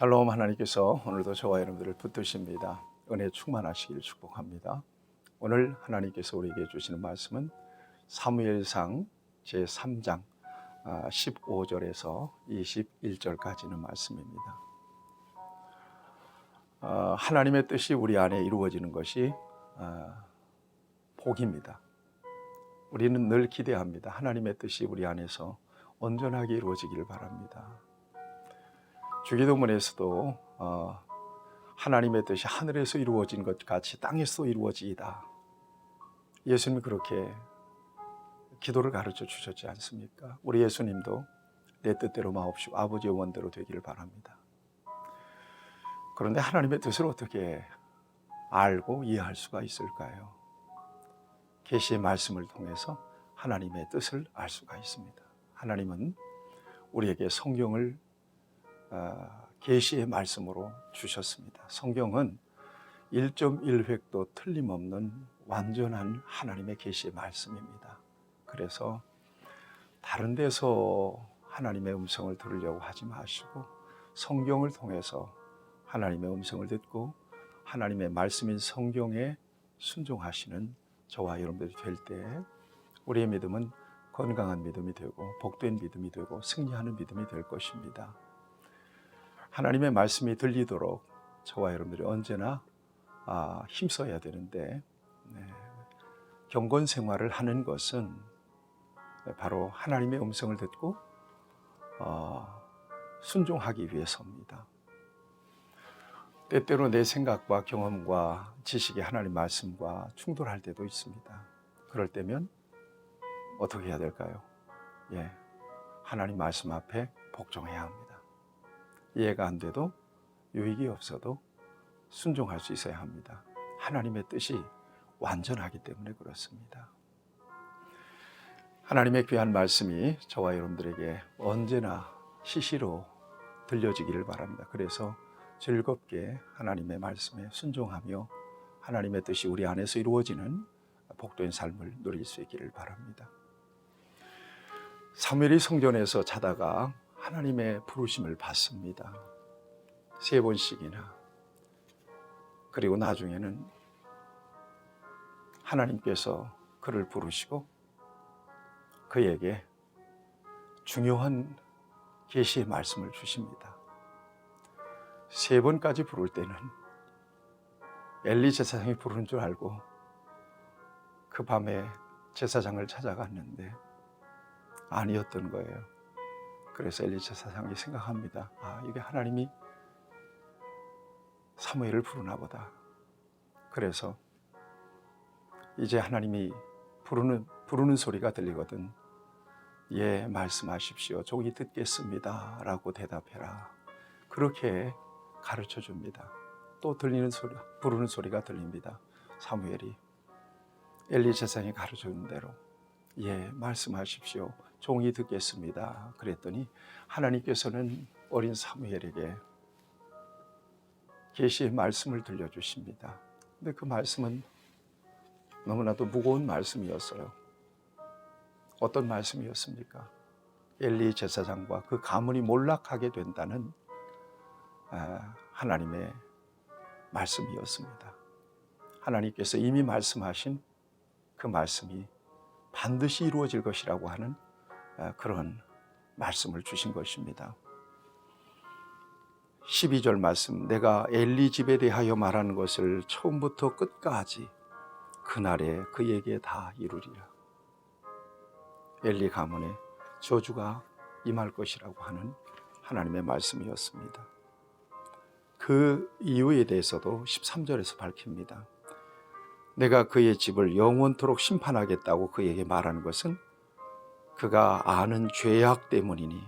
샬롬. 하나님께서 오늘도 저와 여러분들을 붙드십니다. 은혜 충만하시기를 축복합니다. 오늘 하나님께서 우리에게 주시는 말씀은 사무엘상 제3장 15절에서 21절까지는 말씀입니다. 하나님의 뜻이 우리 안에 이루어지는 것이 복입니다. 우리는 늘 기대합니다. 하나님의 뜻이 우리 안에서 온전하게 이루어지기를 바랍니다. 주기도문에서도 하나님의 뜻이 하늘에서 이루어진 것 같이 땅에서 이루어지이다. 예수님이 그렇게 기도를 가르쳐 주셨지 않습니까? 우리 예수님도 내 뜻대로 마옵시고 아버지의 원대로 되기를 바랍니다. 그런데 하나님의 뜻을 어떻게 알고 이해할 수가 있을까요? 계시의 말씀을 통해서 하나님의 뜻을 알 수가 있습니다. 하나님은 우리에게 성경을 계시의 말씀으로 주셨습니다. 성경은 1.1획도 틀림없는 완전한 하나님의 계시의 말씀입니다. 그래서 다른 데서 하나님의 음성을 들으려고 하지 마시고 성경을 통해서 하나님의 음성을 듣고 하나님의 말씀인 성경에 순종하시는 저와 여러분들이 될 때 우리의 믿음은 건강한 믿음이 되고 복된 믿음이 되고 승리하는 믿음이 될 것입니다. 하나님의 말씀이 들리도록 저와 여러분들이 언제나 힘써야 되는데 경건 생활을 하는 것은 바로 하나님의 음성을 듣고 순종하기 위해서입니다. 때때로 내 생각과 경험과 지식이 하나님 말씀과 충돌할 때도 있습니다. 그럴 때면 어떻게 해야 될까요? 하나님 말씀 앞에 복종해야 합니다. 이해가 안 돼도 유익이 없어도 순종할 수 있어야 합니다. 하나님의 뜻이 완전하기 때문에 그렇습니다. 하나님의 귀한 말씀이 저와 여러분들에게 언제나 시시로 들려지기를 바랍니다. 그래서 즐겁게 하나님의 말씀에 순종하며 하나님의 뜻이 우리 안에서 이루어지는 복된 삶을 누릴 수 있기를 바랍니다. 사무엘이 성전에서 자다가 하나님의 부르심을 받습니다. 3번씩이나. 그리고 나중에는 하나님께서 그를 부르시고 그에게 중요한 계시의 말씀을 주십니다. 3번까지 부를 때는 엘리 제사장이 부르는 줄 알고 그 밤에 제사장을 찾아갔는데 아니었던 거예요. 그래서 엘리 제사장이 생각합니다. 이게 하나님이 사무엘을 부르나 보다. 그래서 이제 하나님이 부르는 소리가 들리거든. 말씀하십시오. 종이 듣겠습니다. 라고 대답해라. 그렇게 가르쳐 줍니다. 또 부르는 소리가 들립니다. 사무엘이 엘리 제사장이 가르쳐 준 대로 말씀하십시오. 종이 듣겠습니다. 그랬더니 하나님께서는 어린 사무엘에게 계시의 말씀을 들려주십니다. 근데 그 말씀은 너무나도 무거운 말씀이었어요. 어떤 말씀이었습니까? 엘리 제사장과 그 가문이 몰락하게 된다는 하나님의 말씀이었습니다. 하나님께서 이미 말씀하신 그 말씀이 반드시 이루어질 것이라고 하는 그런 말씀을 주신 것입니다. 12절 말씀, 내가 엘리 집에 대하여 말하는 것을 처음부터 끝까지 그날에 그에게 다 이루리라. 엘리 가문에 저주가 임할 것이라고 하는 하나님의 말씀이었습니다. 그 이유에 대해서도 13절에서 밝힙니다. 내가 그의 집을 영원토록 심판하겠다고 그에게 말하는 것은 그가 아는 죄악 때문이니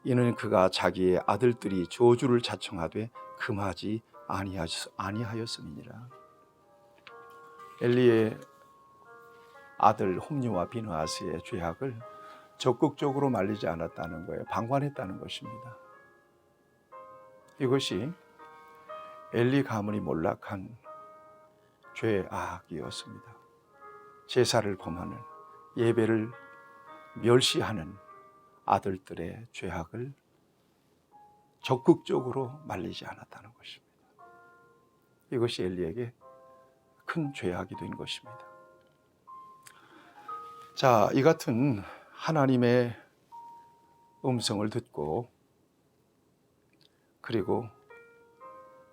이는 그가 자기의 아들들이 저주를 자청하되 금하지 아니하였음이니라. 엘리의 아들 홈리와 비느하스의 죄악을 적극적으로 말리지 않았다는 거예요. 방관했다는 것입니다. 이것이 엘리 가문이 몰락한 죄악이었습니다. 제사를 범하는, 예배를 멸시하는 아들들의 죄악을 적극적으로 말리지 않았다는 것입니다. 이것이 엘리에게 큰 죄악이 된 것입니다. 자, 이 같은 하나님의 음성을 듣고 그리고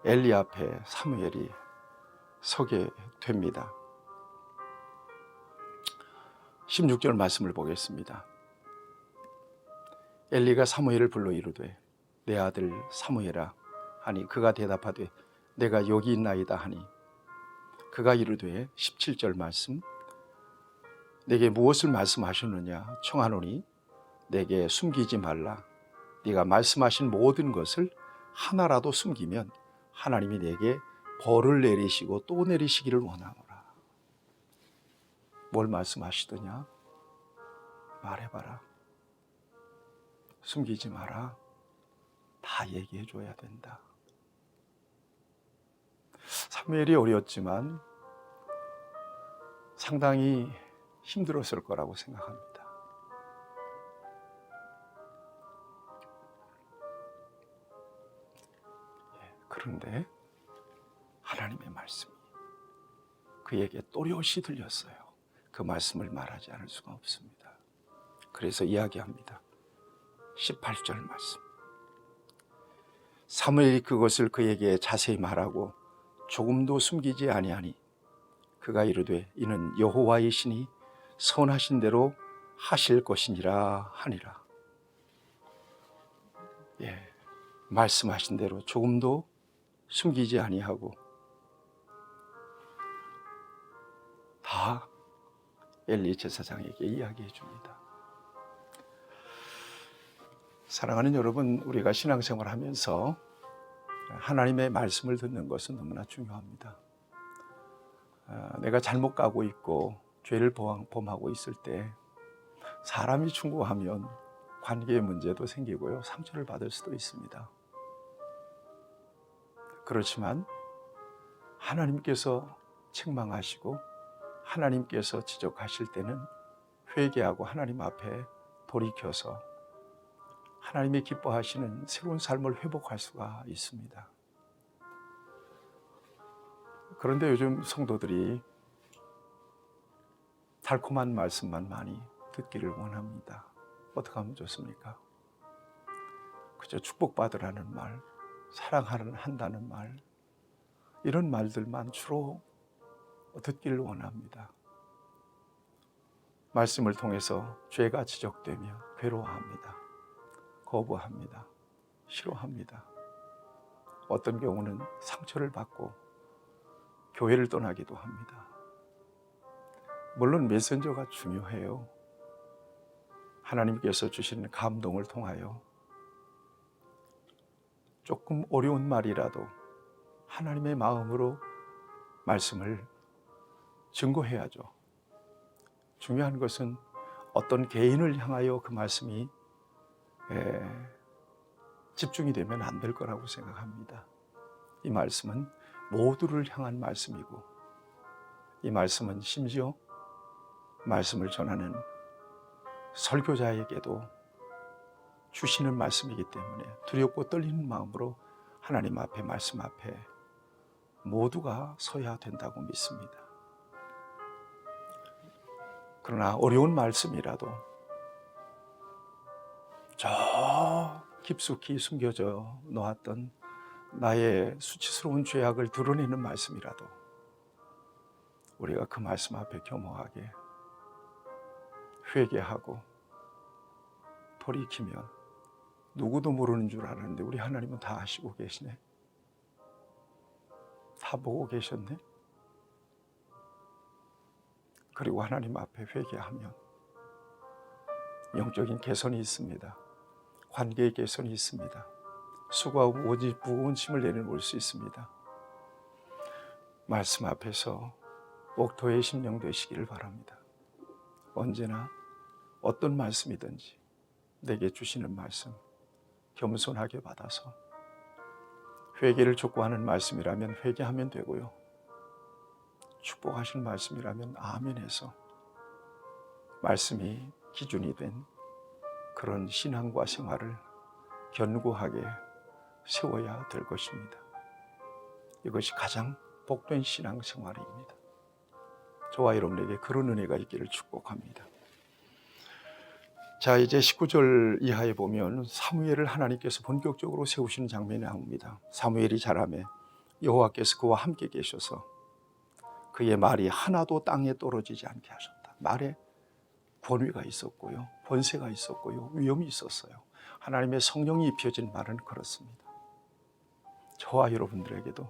엘리 앞에 사무엘이 서게 됩니다. 16절 말씀을 보겠습니다. 엘리가 사무엘을 불러 이르되 내 아들 사무엘아 하니 그가 대답하되 내가 여기 있나이다 하니 그가 이르되 17절 말씀 내게 무엇을 말씀하셨느냐 청하노니 내게 숨기지 말라 네가 말씀하신 모든 것을 하나라도 숨기면 하나님이 내게 벌을 내리시고 또 내리시기를 원하노라. 뭘 말씀하시더냐? 말해봐라. 숨기지 마라. 다 얘기해 줘야 된다. 사무엘이 어렸지만 상당히 힘들었을 거라고 생각합니다. 그런데 하나님의 말씀이 그에게 또렷이 들렸어요. 그 말씀을 말하지 않을 수가 없습니다. 그래서 이야기합니다. 18절 말씀. 사무엘이 그것을 그에게 자세히 말하고 조금도 숨기지 아니하니 그가 이르되 이는 여호와의 신이 선하신 대로 하실 것이니라 하니라. 말씀하신 대로 조금도 숨기지 아니하고 다 엘리 제사장에게 이야기해 줍니다. 사랑하는 여러분, 우리가 신앙생활을 하면서 하나님의 말씀을 듣는 것은 너무나 중요합니다. 내가 잘못 가고 있고 죄를 범하고 있을 때 사람이 충고하면 관계의 문제도 생기고요, 상처를 받을 수도 있습니다. 그렇지만 하나님께서 책망하시고 하나님께서 지적하실 때는 회개하고 하나님 앞에 돌이켜서 하나님이 기뻐하시는 새로운 삶을 회복할 수가 있습니다. 그런데 요즘 성도들이 달콤한 말씀만 많이 듣기를 원합니다. 어떻게 하면 좋습니까? 그저 축복받으라는 말, 사랑한다는 말, 이런 말들만 주로 듣기를 원합니다. 말씀을 통해서 죄가 지적되며 괴로워합니다. 거부합니다. 싫어합니다. 어떤 경우는 상처를 받고 교회를 떠나기도 합니다. 물론 메신저가 중요해요. 하나님께서 주시는 감동을 통하여 조금 어려운 말이라도 하나님의 마음으로 말씀을 증거해야죠. 중요한 것은 어떤 개인을 향하여 그 말씀이 집중이 되면 안 될 거라고 생각합니다. 이 말씀은 모두를 향한 말씀이고 이 말씀은 심지어 말씀을 전하는 설교자에게도 주시는 말씀이기 때문에 두렵고 떨리는 마음으로 하나님 앞에 말씀 앞에 모두가 서야 된다고 믿습니다. 그러나 어려운 말씀이라도 저 깊숙이 숨겨져 놓았던 나의 수치스러운 죄악을 드러내는 말씀이라도 우리가 그 말씀 앞에 겸허하게 회개하고 돌이키면 누구도 모르는 줄 알았는데 우리 하나님은 다 아시고 계시네. 다 보고 계셨네. 그리고 하나님 앞에 회개하면 영적인 개선이 있습니다. 관계의 개선이 있습니다. 수고하고 무거운 짐을 내려놓을 수 있습니다. 말씀 앞에서 옥토의 심령 되시기를 바랍니다. 언제나 어떤 말씀이든지 내게 주시는 말씀 겸손하게 받아서 회개를 촉구하는 말씀이라면 회개하면 되고요. 축복하신 말씀이라면 아멘해서 말씀이 기준이 된 그런 신앙과 생활을 견고하게 세워야 될 것입니다. 이것이 가장 복된 신앙생활입니다. 저와 여러분에게 그런 은혜가 있기를 축복합니다. 자, 이제 19절 이하에 보면 사무엘을 하나님께서 본격적으로 세우시는 장면이 나옵니다. 사무엘이 자라매 여호와께서 그와 함께 계셔서 그의 말이 하나도 땅에 떨어지지 않게 하셨다. 말에 권위가 있었고요, 권세가 있었고요, 위엄이 있었어요. 하나님의 성령이 입혀진 말은 그렇습니다. 저와 여러분들에게도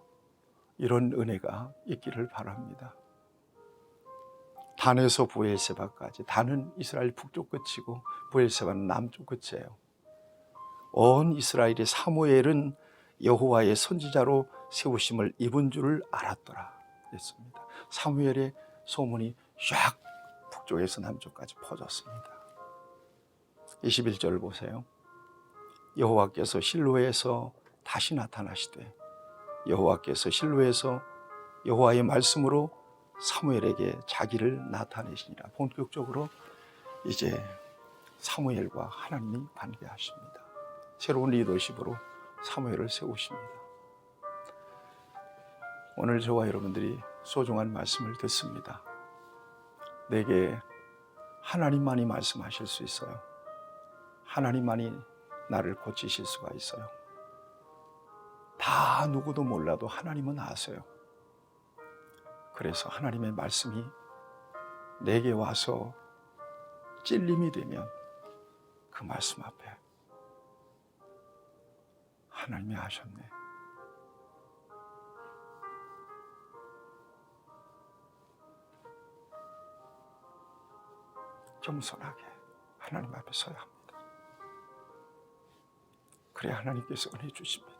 이런 은혜가 있기를 바랍니다. 단에서 브엘세바까지, 단은 이스라엘 북쪽 끝이고 브엘세바는 남쪽 끝이에요. 온 이스라엘의 사무엘은 여호와의 선지자로 세우심을 입은 줄을 알았더라 했습니다. 사무엘의 소문이 쫙 북쪽에서 남쪽까지 퍼졌습니다. 21절 보세요. 여호와께서 실로에서 다시 나타나시되 여호와께서 실로에서 여호와의 말씀으로 사무엘에게 자기를 나타내시니라. 본격적으로 이제 사무엘과 하나님이 관계하십니다. 새로운 리더십으로 사무엘을 세우십니다. 오늘 저와 여러분들이 소중한 말씀을 듣습니다. 내게 하나님만이 말씀하실 수 있어요. 하나님만이 나를 고치실 수가 있어요. 다 누구도 몰라도 하나님은 아세요. 그래서 하나님의 말씀이 내게 와서 찔림이 되면 그 말씀 앞에 하나님이 하셨네. 겸손하게 하나님 앞에 서야 합니다. 그래야 하나님께서 은혜 주십니다.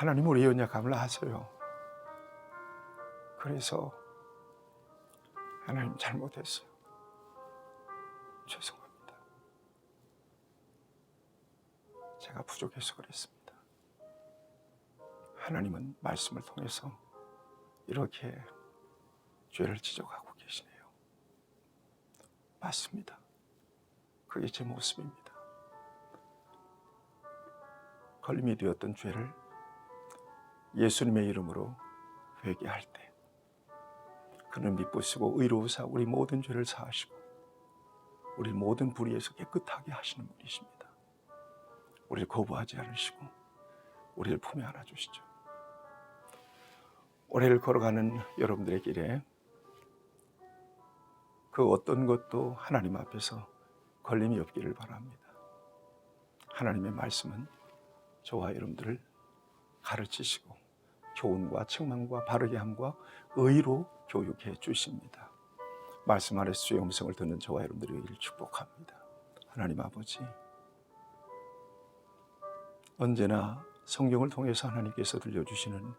하나님 우리의 연약함을 아세요. 그래서 하나님 잘못했어요. 죄송합니다. 제가 부족해서 그랬습니다. 하나님은 말씀을 통해서 이렇게 죄를 지적하고 계시네요. 맞습니다. 그게 제 모습입니다. 걸림이 되었던 죄를 예수님의 이름으로 회개할 때 그는 미쁘시고 의로우사 우리 모든 죄를 사하시고 우리 모든 불의에서 깨끗하게 하시는 분이십니다. 우리를 거부하지 않으시고 우리를 품에 안아주시죠. 올해를 걸어가는 여러분들의 길에 그 어떤 것도 하나님 앞에서 걸림이 없기를 바랍니다. 하나님의 말씀은 저와 여러분들을 가르치시고 교훈과 책망과 바르게 함과 의로 교육해 주십니다. 말씀 아래 주의 음성을 듣는 저와 여러분들의 일을 축복합니다. 하나님 아버지, 언제나 성경을 통해서 하나님께서 들려주시는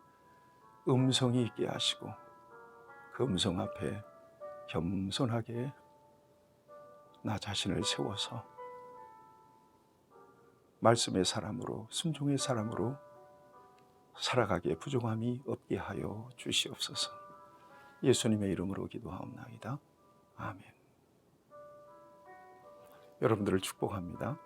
음성이 있게 하시고 그 음성 앞에 겸손하게 나 자신을 세워서 말씀의 사람으로, 순종의 사람으로 살아가기에 부족함이 없게 하여 주시옵소서. 예수님의 이름으로 기도하옵나이다. 아멘. 여러분들을 축복합니다.